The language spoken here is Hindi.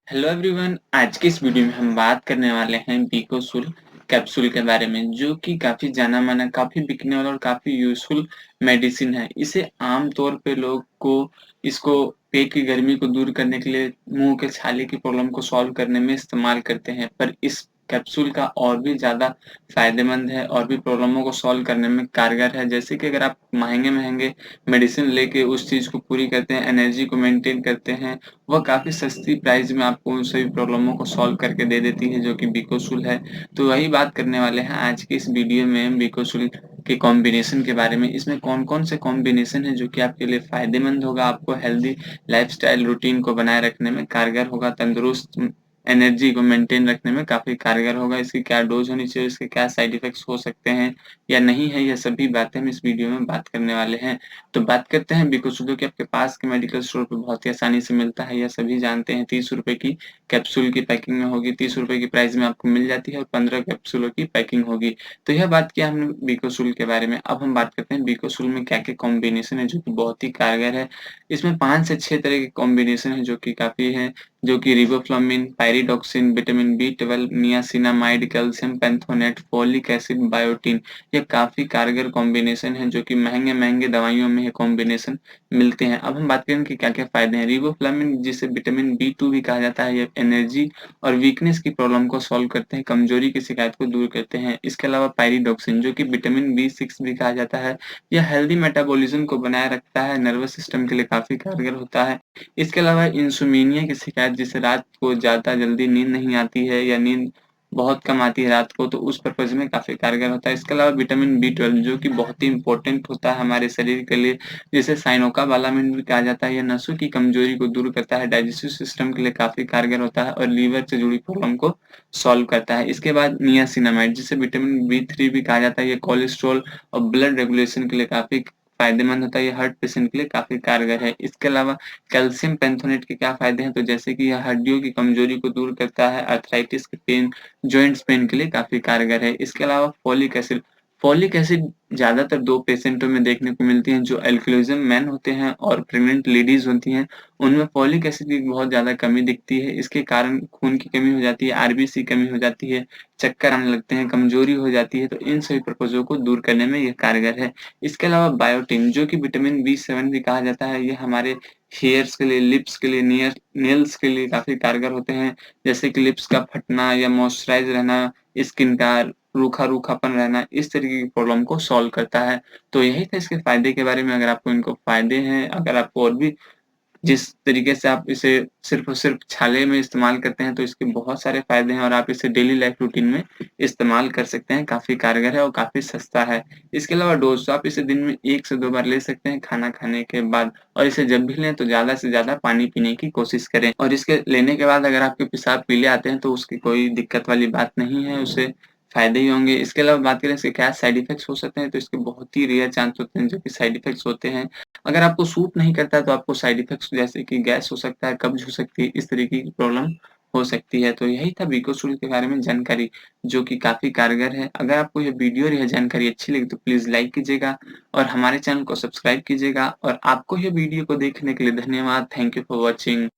हेलो एवरीवन, आज की इस वीडियो में हम बात करने वाले हैं बीकोसुल कैप्सूल के बारे में, जो कि काफ़ी जाना-माना, काफ़ी बिकने वाला और काफ़ी यूज़फुल मेडिसिन है। इसे आम तौर पे लोग को इसको पेट की गर्मी को दूर करने के लिए, मुँह के छाले की प्रॉब्लम को सॉल्व करने में इस्तेमाल करते हैं। पर इस कैप्सूल का और भी ज़्यादा फ़ायदेमंद है और भी प्रॉब्लमों को सॉल्व करने में कारगर है। जैसे कि अगर आप महँगे-महँगे मेडिसिन लेके उस चीज़ को पूरी करते हैं, एनर्जी को मेंटेन करते हैं, वह काफ़ी सस्ती प्राइस में आपको उन सभी प्रॉब्लमों को सॉल्व करके दे देती है, जो कि बिकोसुल है। तो वही बात करने वाले हैं आज की इस वीडियो में बिकोसुल के कॉम्बिनेशन के बारे में। इसमें कौन-कौन से कॉम्बिनेशन है जो कि आपके लिए फ़ायदेमंद होगा, आपको हेल्दी लाइफ़स्टाइल रूटीन को बनाए रखने में कारगर होगा, तंदुरुस्त एनर्जी को मेंटेन रखने में काफ़ी कारगर होगा। इसकी क्या डोज़ होनी चाहिए, इसके क्या साइड इफ़ेक्ट्स हो सकते हैं या नहीं है, यह सभी बातें हम इस वीडियो में बात करने वाले हैं। तो बात करते हैं बिकोसुल, जो कि आपके पास के मेडिकल स्टोर पे बहुत ही आसानी से मिलता है, यह सभी जानते हैं। ₹30 की कैप्सूल की पैकिंग में होगी, ₹30 की प्राइस में आपको मिल जाती है और 15 कैप्सूलों की पैकिंग होगी। तो यह बात किया हमने बिकोसुल के बारे में। अब हम बात करते हैं बिकोसुल में क्या-क्या कॉम्बिनेशन है जो कि बहुत ही कारगर है। इसमें 5 से 6 तरह के कॉम्बिनेशन है जो कि काफ़ी हैं, जो कि रिबोफ्लाविन, पायरिडॉक्सिन, विटामिन बी12, niacinamide, calcium pantothenate, folic acid, biotin. ये काफ़ी कारगर कॉम्बिनेशन है, जो कि महँगे-महँगे दवाइयों में ये कॉम्बिनेशन मिलते हैं। अब हम बात करें कि क्या-क्या फ़ायदे हैं। रिबोफ्लाविन, जिसे विटामिन बी2 भी कहा जाता है, ये एनर्जी और वीकनेस की प्रॉब्लम को सॉल्व करते हैं, कमज़ोरी की शिकायत को दूर करते हैं। इसके अलावा पायरिडॉक्सिन, जो कि विटामिन बी6 भी कहा जाता है, यह हेल्दी मेटाबॉलिज़्म को बनाए रखता है, नर्वस सिस्टम के लिए काफ़ी कारगर होता है। इसके अलावा इंसोम्निया की शिकायत, जिसे रात को ज़्यादा जल्दी नींद नहीं आती है या नींद बहुत कम आती है रात को, तो उस पर्पज़ में काफ़ी कारगर होता है। इसके अलावा विटामिन बी12, जो कि बहुत ही इम्पोर्टेंट होता है हमारे शरीर के लिए, जिसे साइनोकाबालामिन भी कहा जाता है। ये नसों की कमज़ोरी को दूर करता है, डाइजेस्टिव सिस्टम के लिए काफ़ी कारगर होता है और लीवर से जुड़ी प्रॉब्लम को सॉल्व करता है। इसके बाद नियासिनामाइड, जिसे विटामिन बी3 भी कहा जाता है, ये कोलेस्ट्रॉल और ब्लड रेगुलेशन के लिए काफ़ी फ़ायदेमंद होता है। ये हार्ट पेशेंट के लिए काफ़ी कारगर है। इसके अलावा कैल्शियम पेंथोनेट के क्या फ़ायदे हैं, तो जैसे कि यह हड्डियों की कमज़ोरी को दूर करता है, आर्थराइटिस के पेन, जॉइंट्स पेन के लिए काफ़ी कारगर है। इसके अलावा फोलिक एसिड ज़्यादातर 2 पेशेंटों में देखने को मिलती हैं, जो एल्कोहलिज़्म मैन होते हैं और प्रेग्नेंट लेडीज़ होती हैं, उनमें फोलिक एसिड की बहुत ज़्यादा कमी दिखती है। इसके कारण खून की कमी हो जाती है, आरबीसी कमी हो जाती है, चक्कर आने लगते हैं, कमज़ोरी हो जाती है, तो इन सभी पर्पज़ों को दूर करने में ये कारगर है। इसके अलावा बायोटिन, जो कि विटामिन बी7 भी कहा जाता है, ये हमारे हेयर्स के लिए, लिप्स के लिए, नेल्स के लिए काफ़ी कारगर होते हैं। जैसे कि लिप्स का फटना या मॉइस्चराइज़ रहना, स्किन का रूखा-रूखापन रहना, इस तरीके की प्रॉब्लम को सॉल्व करता है। तो यही था इसके फ़ायदे के बारे में। अगर आपको इनको फ़ायदे हैं, अगर आपको और भी जिस तरीके से आप इसे सिर्फ़ और सिर्फ़ छाले में इस्तेमाल करते हैं, तो इसके बहुत सारे फ़ायदे हैं और आप इसे डेली लाइफ़ रूटीन में इस्तेमाल कर सकते हैं। काफ़ी कारगर है और काफ़ी सस्ता है। इसके अलावा डोज़, तो आप इसे दिन में 1 से 2 बार ले सकते हैं खाना खाने के बाद, और इसे जब भी लें तो ज़्यादा से ज़्यादा पानी पीने की कोशिश करें। और इसके लेने के बाद अगर आपके पेशाब पीले आते हैं, तो उसकी कोई दिक्कत वाली बात नहीं है, उससे फ़ायदे ही होंगे। इसके अलावा बात करें इसके क्या साइड इफ़ेक्ट्स हो सकते हैं, तो इसके बहुत ही रेयर चांस होते हैं जो कि साइड इफ़ेक्ट्स होते हैं। अगर आपको सूट नहीं करता है, तो आपको साइड इफ़ेक्ट्स जैसे कि गैस हो सकता है, कब्ज़ हो सकती है, इस तरीके की प्रॉब्लम हो सकती है। तो यही था बिकोसूल के बारे में जानकारी, जो कि काफ़ी कारगर है। अगर आपको यह वीडियो और यह जानकारी अच्छी लगी, तो प्लीज़ लाइक कीजिएगा और हमारे चैनल को सब्सक्राइब कीजिएगा, और आपको यह वीडियो को देखने के लिए धन्यवाद। Thank you for watching.